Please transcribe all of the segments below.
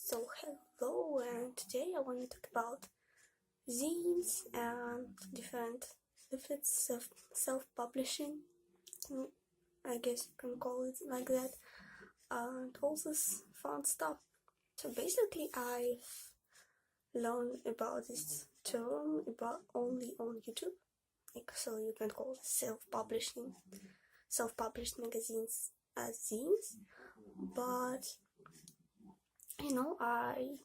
So hello, and today I want to talk about zines and different leaflets of self-publishing, I guess you can call it like that, and all this fun stuff. So basically I've learned about this term only on YouTube, so you can call it self-published magazines as zines, but I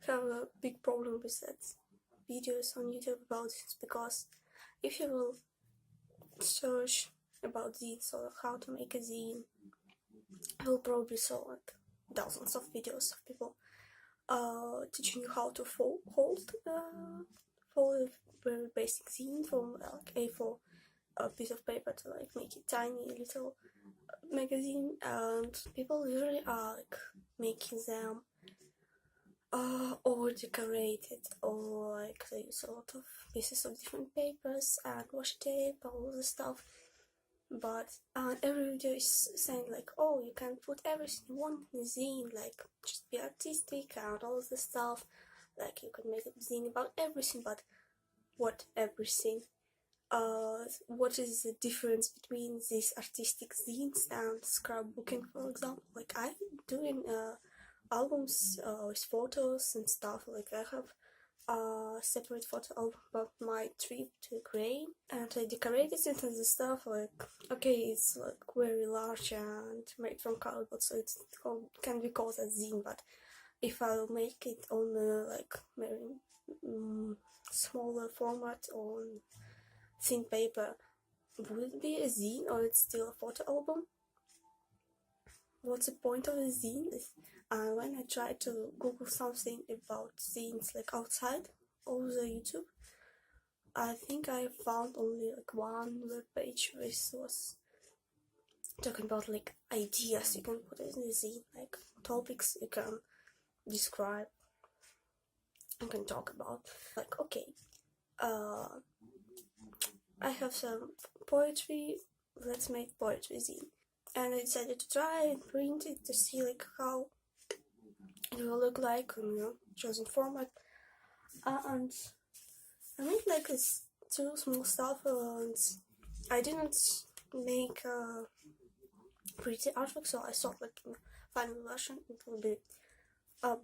have a big problem with that videos on YouTube about this, because if you will search about zines or how to make a zine, you will probably saw like dozens of videos of people teaching you how to fold a very basic zine from like A4 a piece of paper to like make it tiny little magazine, and people usually are like making them or decorated, or like they use a lot of pieces of different papers and washi tape, all this stuff. But every video is saying like, oh, you can put everything you want in a zine, like just be artistic and all this stuff, like you can make a zine about everything. But what everything? What is the difference between these artistic zines and scrapbooking, for example? Like I'm doing albums with photos and stuff. Like I have a separate photo album about my trip to Ukraine, and I decorated it and the stuff. Like, okay, it's like very large and made from cardboard, so it can be called a zine. But if I'll make it on like very smaller format on thin paper, would it be a zine or it's still a photo album? What's the point of a zine? When I tried to Google something about zines like outside of the YouTube, I think I found only like one web page which was talking about like ideas you can put in the zine, like topics you can describe, you can talk about. Like, okay, I have some poetry, let's make poetry zine. And I decided to try and print it to see like how it will look like in chosen format. And I made like this two small stuff, and I didn't make a pretty artwork, so I thought like in final version it will be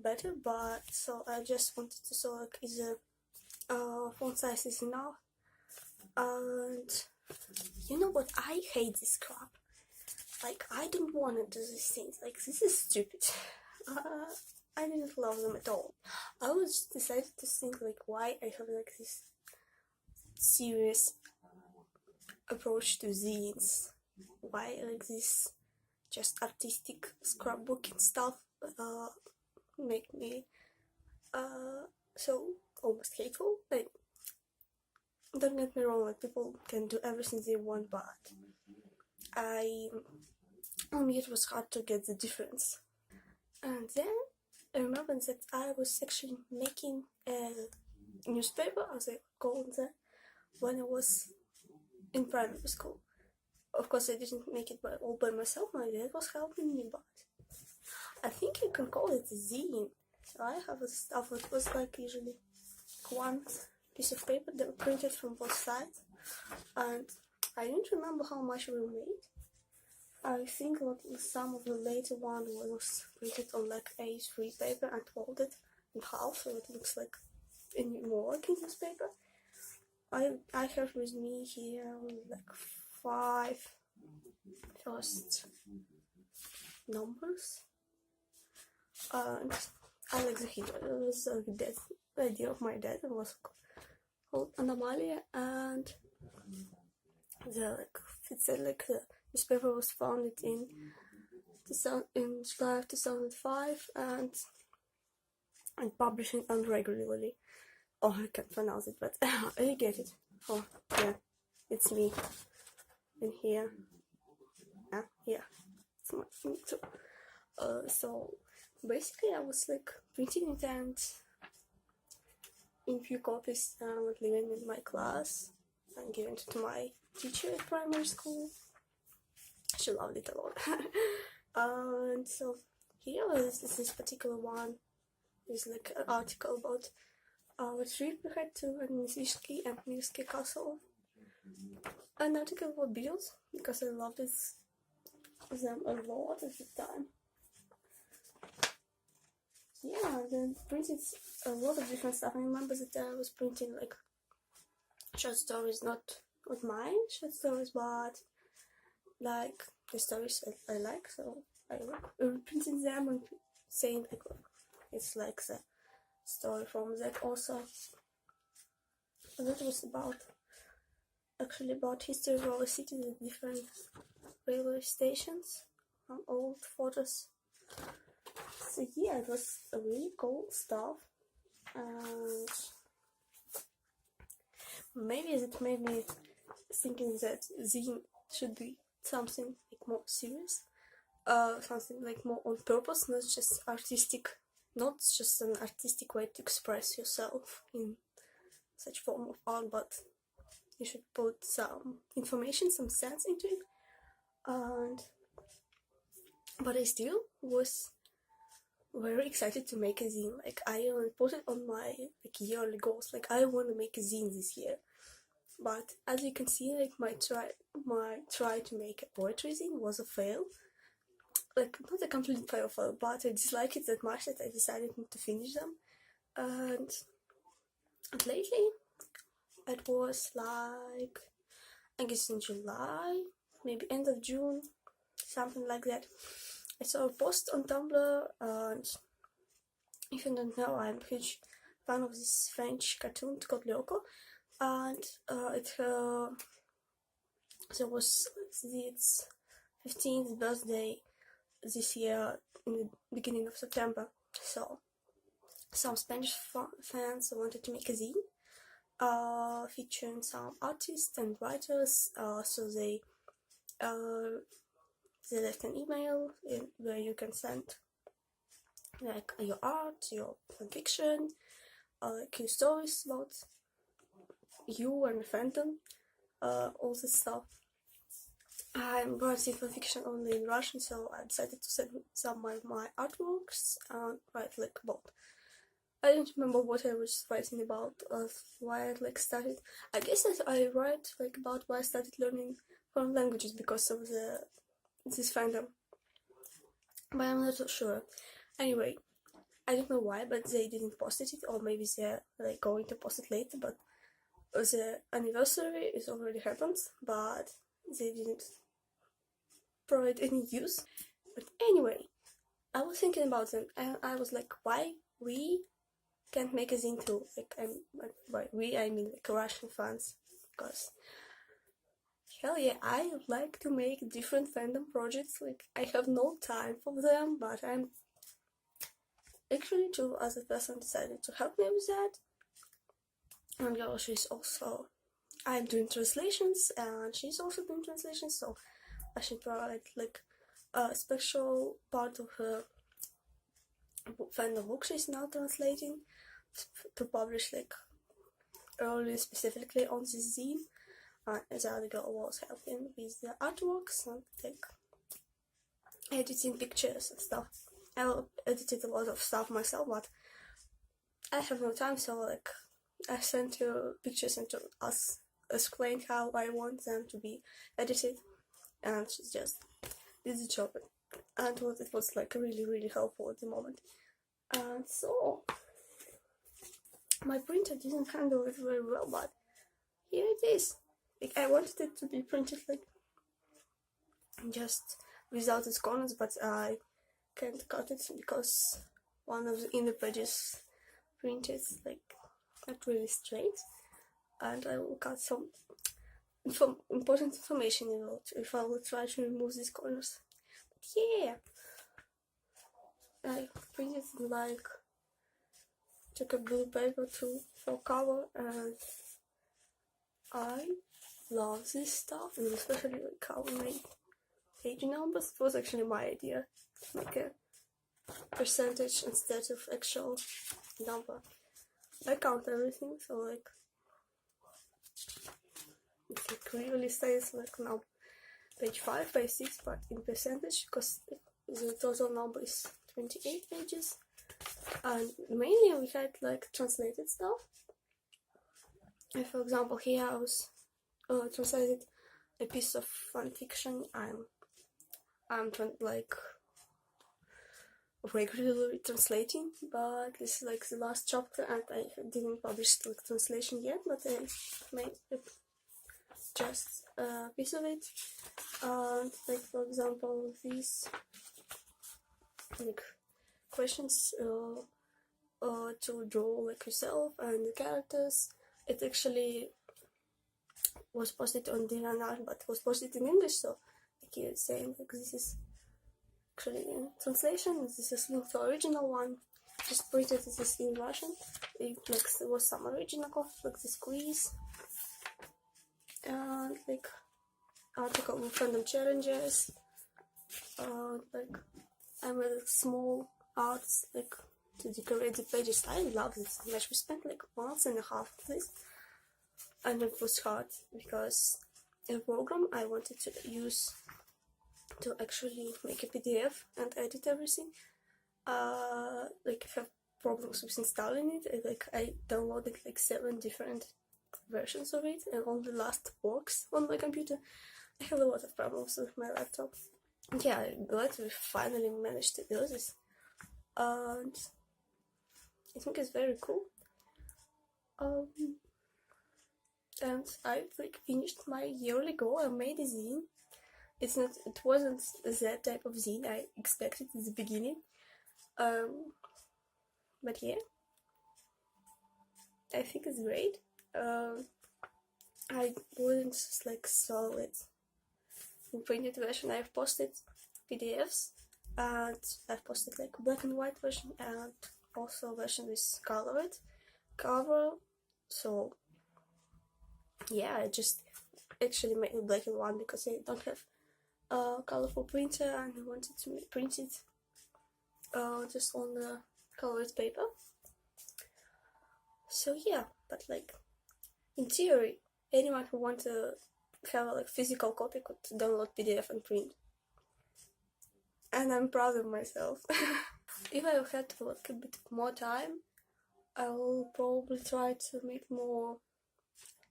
better. But so I just wanted to show like is font size is enough. And you know what, I hate this crap. Like, I don't want to do these things. Like, this is stupid. I didn't love them at all. I was decided to think like why I have like this serious approach to zines. Why like this just artistic scrapbooking stuff make me so almost hateful. Like, don't get me wrong, like people can do everything they want, but it was hard to get the difference. And then I remember that I was actually making a newspaper, as I call it, when I was in primary school. Of course, I didn't make it all by myself. My dad was helping me, but I think you can call it a zine. So I have a stuff that was like usually one piece of paper that were printed from both sides, and I don't remember how much we made. I think like some of the later one was printed on like A3 paper and folded in half, so it looks like more like in this paper. I have with me here like 5 first numbers, and I like the hero. It was the idea of my dad. It was called Anomalia, and it said like the newspaper was founded in July of 2005 and publishing unregularly. Oh, I can't pronounce it, but I get it. Oh, yeah, it's me in here. Yeah, it's me too. So basically I was like printing it and in few copies leaving in my class and giving it to my teacher at primary school. She loved it a lot. And so here is this particular one is like an article about our trip we had to Nisvishki and Mirski Castle. An article about Beatles, because I loved them a lot at the time. Yeah, then printed a lot of different stuff. I remember that I was printing like short stories, not mine short stories, but like the stories I like, so I reprinted them and saying like it's like the story from that also. And that was actually about history of our city, the different railway stations, old photos. So yeah, it was a really cool stuff, and maybe it made me thinking that zine should be something like more serious, something like more on purpose, not just an artistic way to express yourself in such form of art, but you should put some information, some sense into it. But I still was very excited to make a zine. Like I put it on my like yearly goals. Like I want to make a zine this year. But as you can see, like my try to make a poetry zine was a fail. Like not a complete fail, but I disliked it that much that I decided not to finish them. And lately, it was like I guess in July, maybe end of June, something like that. I saw a post on Tumblr, and if you don't know, I'm a huge fan of this French cartoon called Lyoko, and there was its 15th birthday this year in the beginning of September, so some Spanish fans wanted to make a zine featuring some artists and writers, so they left an email where you can send like your art, your fanfiction, like your stories about you and the fandom, all this stuff. I'm writing fanfiction only in Russian, so I decided to send some of my artworks and write like about. I don't remember what I was writing about, why I like started. I guess that I write like about why I started learning foreign languages because of this fandom, but I'm not so sure. Anyway, I don't know why, but they didn't post it, or maybe they're like going to post it later. But the anniversary is already happened, but they didn't provide any use. But anyway, I was thinking about them, and I was like, why we can't make a zine too? Like, by we I mean like Russian fans, because hell yeah, I like to make different fandom projects. Like I have no time for them, but I'm actually two other person decided to help me with that. And girl, I'm doing translations, and she's also doing translations, so I should provide like a special part of her fandom book she's now translating to publish like early specifically on this zine. The other girl was helping with the artworks and like editing pictures and stuff. I edited a lot of stuff myself, but I have no time, so like I sent her pictures and explained how I want them to be edited, and she just did the job, and it was like really helpful at the moment. And so my printer didn't handle it very well, but here it is. Like I wanted it to be printed like just without its corners, but I can't cut it because one of the inner pages printed like not really straight, and I will cut some important information in it if I will try to remove these corners. But yeah, I printed like took a blue paper for cover, and I love this stuff, and especially like how we made page numbers. It was actually my idea, like a percentage instead of actual number. I count everything, so like it really says like now page 5, page 6, but in percentage, because the total number is 28 pages. and mainly we had like translated stuff. And for example, here I was translated a piece of fan fiction. I'm like regularly translating, but this is like the last chapter, and I didn't publish the translation yet, but I made just a piece of it. And like for example, these like questions to draw like yourself and the characters. It actually was posted on DNR, but it was posted in English, so I keep saying like this is actually in translation. This is not the original one. Just printed this in Russian. It like there was some original copy, like this quiz and like article with random challenges. Like I made like, small arts like to decorate the pages. I love this so much. We spent like months and a half on this, and it was hard because a program I wanted to use to actually make a PDF and edit everything. Like if I have problems with installing it, I downloaded like 7 different versions of it, and only the last works on my computer. I have a lot of problems with my laptop. Yeah, I'm glad we finally managed to do this, and I think it's very cool. And I like finished my yearly goal. I made a zine. It wasn't that type of zine I expected at the beginning. But yeah, I think it's great. I wouldn't like sell it in printed version. I've posted PDFs, and I've posted like black and white version, and also a version with colored cover. So yeah, I just actually made it black and white because I don't have a colorful printer, and I wanted to print it just on the colored paper. So yeah, but like in theory, anyone who wants to have a like physical copy could download PDF and print. And I'm proud of myself. If I had like a bit more time, I will probably try to make more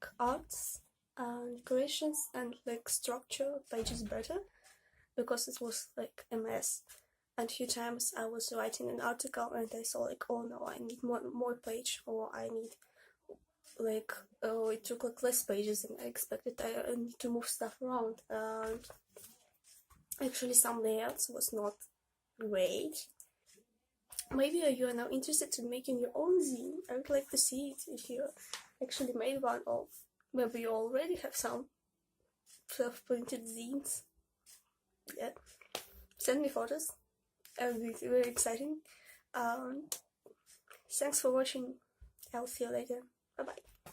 like, arts and decorations and like structure pages better, because it was like a mess. And a few times I was writing an article and I saw like, oh no, I need more page, or I need like, oh, it took like less pages than I expected. I need to move stuff around, and actually some layouts was not great. Maybe you are now interested in making your own zine. I would like to see it if you actually made one, or maybe you already have some self-printed zines. Yeah, send me photos. That would be very exciting. Thanks for watching. I'll see you later. Bye bye.